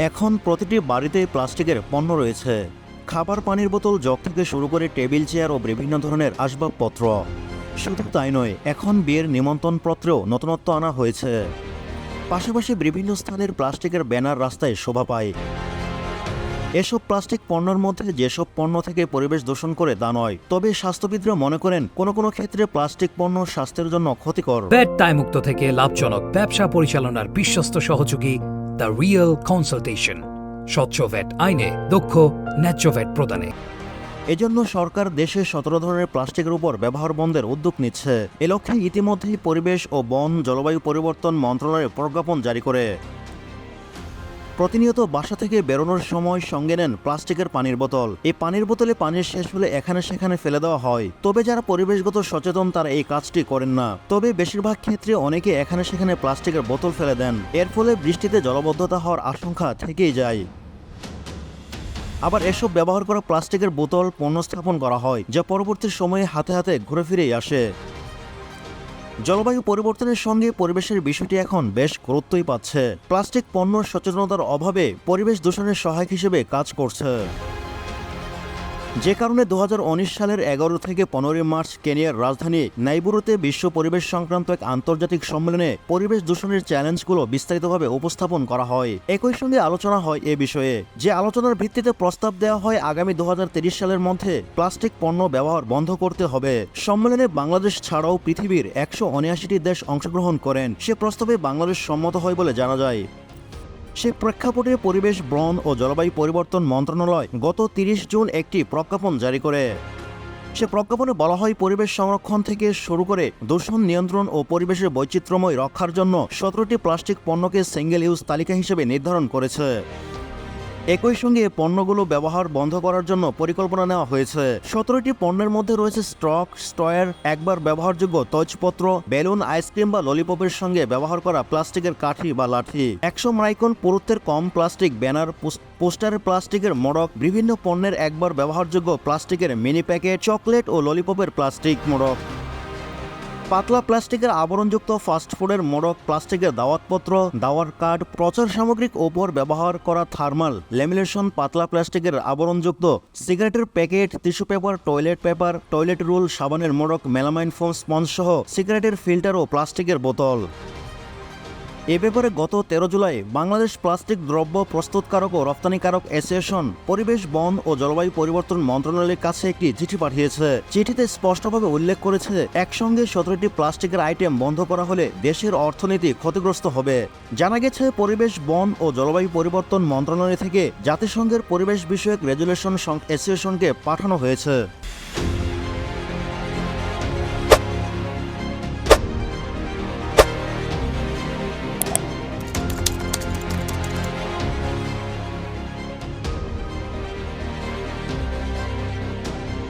এখন প্রতিটি বাড়িতেই প্লাস্টিকের পণ্য রয়েছে। খাবার পানির বোতল, জগ থেকে শুরু করে টেবিল চেয়ার ও বিভিন্ন ধরনের আসবাবপত্র। শুধু তাই নয়, এখন বিয়ের নিমন্ত্রণপত্রেও নতুনত্ব আনা হয়েছে। পাশাপাশি বিভিন্ন স্থানের প্লাস্টিকের ব্যানার রাস্তায় শোভা পায়। এসব প্লাস্টিক পণ্যের মধ্যে যেসব পণ্য থেকে পরিবেশ দূষণ করে তা নয়, তবে স্বাস্থ্যবিদরা মনে করেন কোনো কোনো ক্ষেত্রে প্লাস্টিক পণ্য স্বাস্থ্যের জন্য ক্ষতিকর। ভ্যাট দায়মুক্ত থেকে লাভজনক ব্যবসা পরিচালনার বিশ্বস্ত সহযোগী দ্য রিয়েল কনসালটেশন, স্বচ্ছ ভ্যাট আইনে দক্ষ ন্যায্য ভ্যাট প্রদানে। এজন্য সরকার দেশে 17 ধরনের প্লাস্টিকের উপর ব্যবহার বন্ধের উদ্যোগ নিচ্ছে। এ লক্ষ্যে ইতিমধ্যেই পরিবেশ ও বন জলবায়ু পরিবর্তন মন্ত্রণালয় প্রজ্ঞাপন জারি করে। প্রতিনিয়ত বাসা থেকে বেরোনোর সময় সঙ্গে নেন প্লাস্টিকের পানির বোতল। এই পানির বোতলে পানি শেষ হলে এখানে সেখানে ফেলে দেওয়া হয়। তবে যারা পরিবেশগত সচেতন তারা এই কাজটি করেন না। তবে বেশিরভাগ ক্ষেত্রে অনেকে এখানে সেখানে প্লাস্টিকের বোতল ফেলে দেন। এর ফলে বৃষ্টিতে জলাবদ্ধতা হওয়ার আশঙ্কা থেকেই যায়। আবার এসব ব্যবহার করা প্লাস্টিকের বোতল পুনঃস্থাপন করা হয়, যা পরবর্তী সময়ে হাতে হাতে ঘুরে ফিরেই আসে। জলবায়ু পরিবর্তনের সঙ্গে পরিবেশের বিষয়টি এখন বেশ গুরুত্বই পাচ্ছে। প্লাস্টিক পণ্য সচেতনতার অভাবে পরিবেশ দূষণের সহায়ক হিসেবে কাজ করছে। যে কারণে 2019 সালের 11 থেকে 15 মার্চ কেনিয়ার রাজধানী নাইরোবিতে বিশ্ব পরিবেশ সংক্রান্ত এক আন্তর্জাতিক সম্মেলনে পরিবেশ দূষণের চ্যালেঞ্জগুলো বিস্তারিতভাবে উপস্থাপন করা হয়। একই সঙ্গে আলোচনা হয় এ বিষয়ে, যে আলোচনার ভিত্তিতে প্রস্তাব দেওয়া হয় আগামী 2030 সালের মধ্যে প্লাস্টিক পণ্য ব্যবহার বন্ধ করতে হবে। সম্মেলনে বাংলাদেশ ছাড়াও পৃথিবীর 179টি দেশ অংশগ্রহণ করেন। সে প্রস্তাবে বাংলাদেশ সম্মত হয় বলে জানা যায়। সে প্রেক্ষাপটে পরিবেশ, বন ও জলবায়ু পরিবর্তন মন্ত্রণালয় গত 30 জুন একটি প্রজ্ঞাপন জারি করে। সে প্রজ্ঞাপনে বলা হয়, পরিবেশ সংরক্ষণ থেকে শুরু করে দূষণ নিয়ন্ত্রণ ও পরিবেশের বৈচিত্র্যময় রক্ষার জন্য 17টি প্লাস্টিক পণ্যকে সিঙ্গেল ইউজ তালিকা হিসেবে নির্ধারণ করেছে। একই সঙ্গে পণ্যগুলো ব্যবহার বন্ধ করার জন্য পরিকল্পনা নেওয়া হয়েছে। 17টি পণ্যের মধ্যে রয়েছে স্ট্রক, স্ট্রয়ার, একবার ব্যবহারযোগ্য তৈজপত্র, বেলুন, আইসক্রিম বা ললিপপের সঙ্গে ব্যবহার করা প্লাস্টিকের কাঠি বা লাঠি, 100 মাইক্রন পুরুত্বের কম প্লাস্টিক ব্যানার, পোস্টারের প্লাস্টিকের মোড়ক, বিভিন্ন পণ্যের একবার ব্যবহারযোগ্য প্লাস্টিকের মিনি প্যাকেট, চকলেট ও ললিপপের প্লাস্টিক মোড়ক, পাতলা প্লাস্টিকের আবরণযুক্ত ফাস্টফুডের মোড়ক, প্লাস্টিকের দাওয়াতপত্র, দাওয়ার কার্ড, প্রচার সামগ্রিক ওপর ব্যবহার করা থার্মাল ল্যামিনেশন, পাতলা প্লাস্টিকের আবরণযুক্ত সিগারেটের packet, tissue paper, toilet roll, সাবানের মোড়ক, মেলামাইন ফোম স্পঞ্জ সহ সিগারেটের ফিল্টার ও প্লাস্টিকের বোতল। এ ব্যাপারে গত 13 জুলাই বাংলাদেশ প্লাস্টিক দ্রব্য প্রস্তুতকারক ও রপ্তানিকারক অ্যাসোসিয়েশন পরিবেশ, বন ও জলবায়ু পরিবর্তন মন্ত্রণালয়ের কাছে একটি চিঠি পাঠিয়েছে। চিঠিতে স্পষ্টভাবে উল্লেখ করেছে, একসঙ্গে 17টি প্লাস্টিকের আইটেম বন্ধ করা হলে দেশের অর্থনীতি ক্ষতিগ্রস্ত হবে। জানা গেছে, পরিবেশ, বন ও জলবায়ু পরিবর্তন মন্ত্রণালয় থেকে জাতিসংঘের পরিবেশ বিষয়ক রেজুলেশন অ্যাসোসিয়েশনকে পাঠানো হয়েছে।